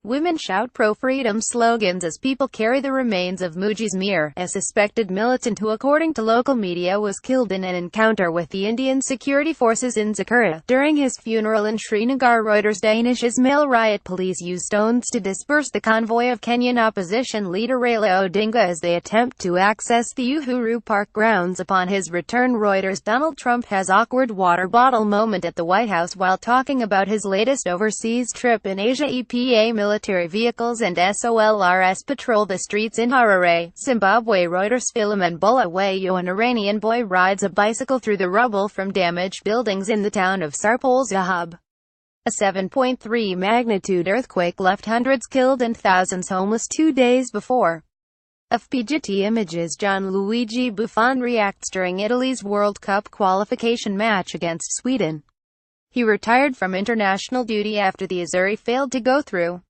Women shout pro-freedom slogans as people carry the remains of Mugees Mir, a suspected militant who, according to local media, was killed in an encounter with the Indian security forces in Zakura. During his funeral in Srinagar, Reuters Danish Ismail riot police used stones to disperse the convoy of Kenyan opposition leader Raila Odinga as they attempt to access the Uhuru Park grounds. Upon his return, Reuters Donald Trump has awkward water bottle moment at the White House while talking about his latest overseas trip in Asia. EPA military vehicles and SOLRS patrol the streets in Harare, Zimbabwe. Reuters Philemon Bulawayo, an Iranian boy, rides a bicycle through the rubble from damaged buildings in the town of Sarpol Zahab. A 7.3 magnitude earthquake left hundreds killed and thousands homeless 2 days before. FPGT images. Gianluigi Buffon reacts during Italy's World Cup qualification match against Sweden. He retired from international duty after the Azzurri failed to go through.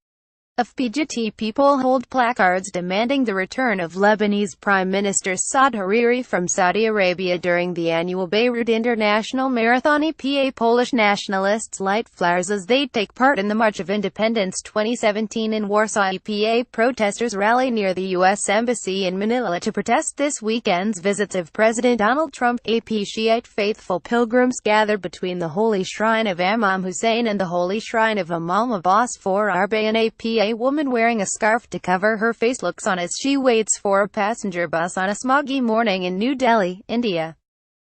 FPGT people hold placards demanding the return of Lebanese Prime Minister Saad Hariri from Saudi Arabia during the annual Beirut International Marathon. EPA Polish nationalists light flares as they take part in the March of Independence 2017 in Warsaw. EPA protesters rally near the U.S. Embassy in Manila to protest this weekend's visits of President Donald Trump. AP Shiite faithful pilgrims gather between the Holy Shrine of Imam Hussein and the Holy Shrine of Imam Abbas for Arba. An APA woman wearing a scarf to cover her face looks on as she waits for a passenger bus on a smoggy morning in New Delhi, India.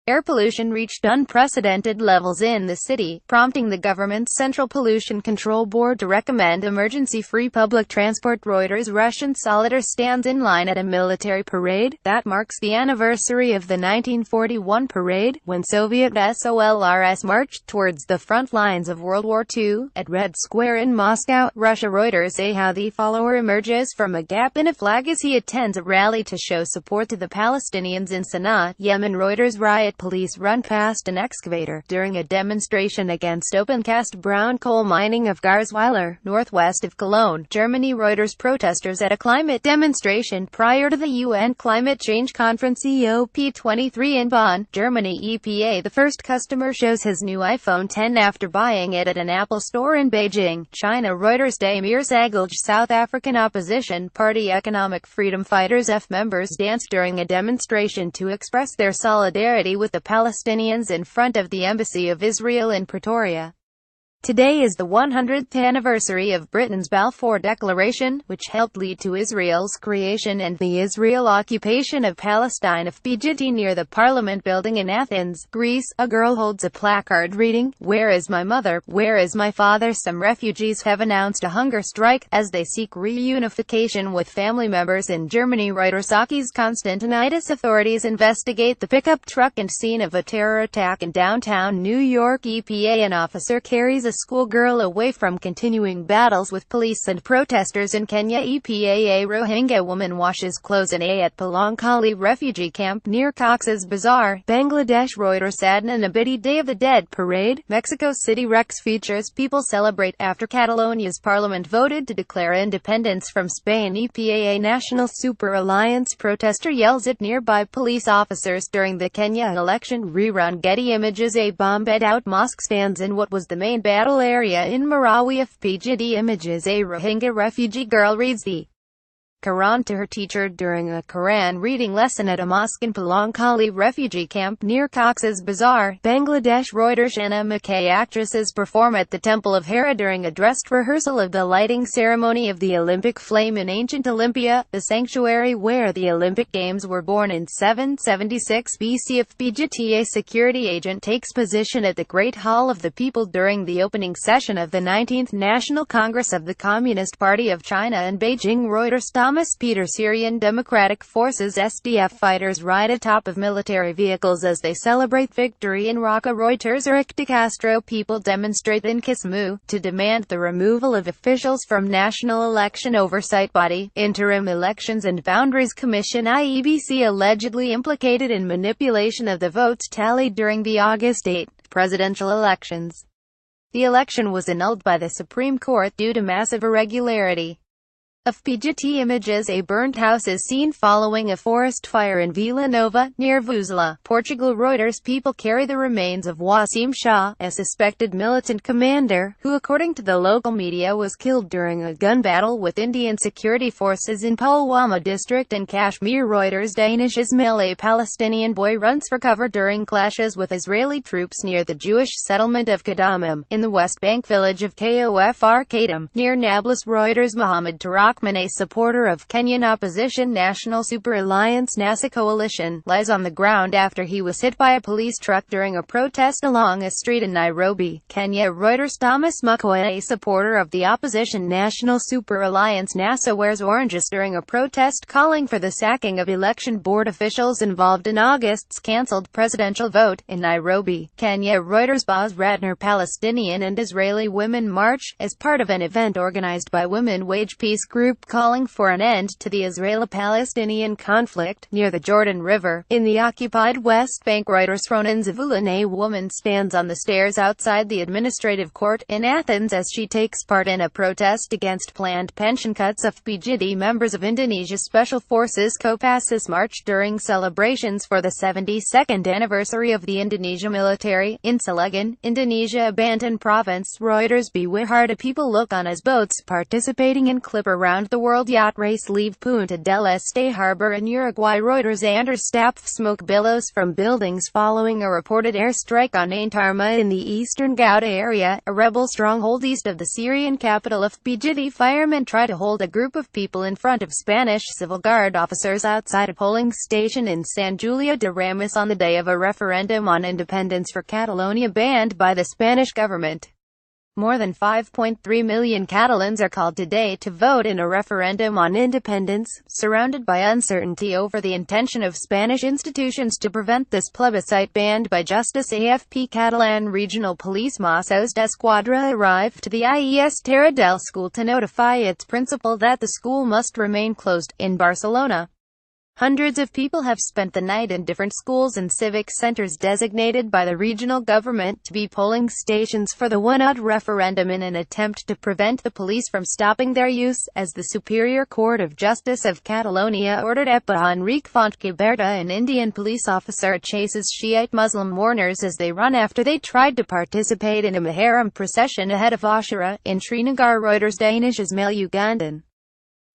Air pollution reached unprecedented levels in the city, prompting the government's Central Pollution Control Board to recommend emergency-free public transport. Reuters Russian soldier stands in line at a military parade that marks the anniversary of the 1941 parade, when Soviet SOLRS marched towards the front lines of World War II, at Red Square in Moscow, Russia. Reuters say how the follower emerges from a gap in a flag as he attends a rally to show support to the Palestinians in Sana'a, Yemen. Reuters riot police run past an excavator during a demonstration against open-cast brown coal mining of Garzweiler, northwest of Cologne, Germany. Reuters protesters at a climate demonstration prior to the UN Climate Change Conference COP23 in Bonn, Germany. EPA the first customer shows his new iPhone X after buying it at an Apple store in Beijing, China. Reuters Damir Zagalj, South African opposition party economic freedom fighters members danced during a demonstration to express their solidarity with the Palestinians in front of the Embassy of Israel in Pretoria. Today is the 100th anniversary of Britain's Balfour Declaration, which helped lead to Israel's creation and the Israel occupation of Palestine. FPGT near the Parliament building in Athens, Greece, a girl holds a placard reading, "Where is my mother? Where is my father?" Some refugees have announced a hunger strike as they seek reunification with family members in Germany. Reuters Sakis Constantinitis authorities investigate the pickup truck and scene of a terror attack in downtown New York. EPA an officer carries a schoolgirl away from continuing battles with police and protesters in Kenya. EPA a Rohingya woman washes clothes in at Palankali refugee camp near Cox's Bazar, Bangladesh. Reuters Adnan Abidi Day of the Dead parade, Mexico City. Rex features people celebrate after Catalonia's parliament voted to declare independence from Spain. EPA a National Super Alliance protester yells at nearby police officers during the Kenya election rerun. Getty images. A bombed-out mosque stands in what was the main battle area in Marawi. FPGD images. A Rohingya refugee girl reads the Quran to her teacher during a Quran reading lesson at a mosque in Palankali refugee camp near Cox's Bazar, Bangladesh. Reuters Anna McKay actresses perform at the Temple of Hera during a dress rehearsal of the lighting ceremony of the Olympic flame in ancient Olympia, the sanctuary where the Olympic Games were born in 776 BC. FPGT a security agent takes position at the Great Hall of the People during the opening session of the 19th National Congress of the Communist Party of China in Beijing. Reuters Thomas Peter Syrian Democratic Forces SDF fighters ride atop of military vehicles as they celebrate victory in Raqqa. Reuters Eric de Castro people demonstrate in Kisumu to demand the removal of officials from National Election Oversight Body, Interim Elections and Boundaries Commission IEBC allegedly implicated in manipulation of the votes tallied during the August 8 presidential elections. The election was annulled by the Supreme Court due to massive irregularity. Of PGT images. A burnt house is seen following a forest fire in Vila Nova, near Vuzela, Portugal. Reuters. People carry the remains of Wasim Shah, a suspected militant commander, who according to the local media was killed during a gun battle with Indian security forces in Pulwama district in Kashmir. Reuters. Danish Ismail. A Palestinian boy runs for cover during clashes with Israeli troops near the Jewish settlement of Kadamim, in the West Bank village of Kofr Kadam, near Nablus. Reuters. Mohammed Tarak, a supporter of Kenyan opposition National Super Alliance NASA coalition, lies on the ground after he was hit by a police truck during a protest along a street in Nairobi, Kenya. Reuters. Thomas Mukoa, a supporter of the opposition National Super Alliance NASA, wears oranges during a protest calling for the sacking of election board officials involved in August's cancelled presidential vote in Nairobi, Kenya. Reuters. Boz Ratner. Palestinian and Israeli women march, as part of an event organized by Women Wage Peace Group calling for an end to the Israeli-Palestinian conflict, near the Jordan River, in the occupied West Bank. Reuters. Ronan Zavulin. A woman stands on the stairs outside the administrative court in Athens as she takes part in a protest against planned pension cuts of PGD members of Indonesia's Special Forces Kopassus march during celebrations for the 72nd anniversary of the Indonesia military, in Cilegon, Indonesia, Banten province. Reuters. Beware. People look on as boats participating in Clipper round the world yacht race leave Punta del Este harbor in Uruguay. Reuters. Anders Staff. Smoke billows from buildings following a reported airstrike on Ain Tarma in the eastern Ghouta area, a rebel stronghold east of the Syrian capital of PGD. Firemen try to hold a group of people in front of Spanish civil guard officers outside a polling station in San Julia de Ramis on the day of a referendum on independence for Catalonia banned by the Spanish government. More than 5.3 million Catalans are called today to vote in a referendum on independence, surrounded by uncertainty over the intention of Spanish institutions to prevent this plebiscite banned by justice. AFP. Catalan Regional Police Mossos d'Esquadra arrived to the IES Terra del School to notify its principal that the school must remain closed, in Barcelona. Hundreds of people have spent the night in different schools and civic centers designated by the regional government to be polling stations for the one-odd referendum in an attempt to prevent the police from stopping their use, as the Superior Court of Justice of Catalonia ordered. EPA. Enrique Fontcaberta, an Indian police officer, chases Shiite Muslim mourners as they run after they tried to participate in a Muharram procession ahead of Ashura, in Srinagar. Reuters. Danish Ismail. Ugandan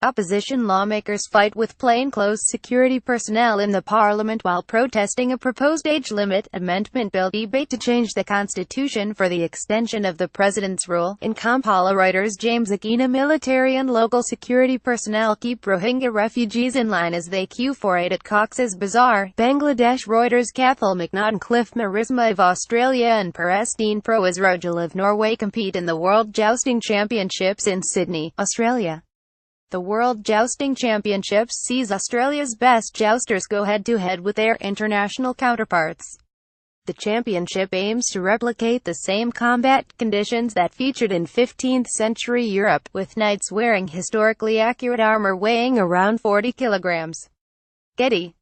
opposition lawmakers fight with plainclothes security personnel in the parliament while protesting a proposed age limit amendment bill. Debate to change the constitution for the extension of the president's rule, in Kampala. Reuters. James Akina. Military and local security personnel keep Rohingya refugees in line as they queue for aid at Cox's Bazar, Bangladesh. Reuters. Cathal McNaughton. Cliff Marisma of Australia and Perestine Pro-Israel of Norway compete in the World Jousting Championships in Sydney, Australia. The World Jousting Championships sees Australia's best jousters go head-to-head with their international counterparts. The championship aims to replicate the same combat conditions that featured in 15th-century Europe, with knights wearing historically accurate armor weighing around 40 kilograms. Getty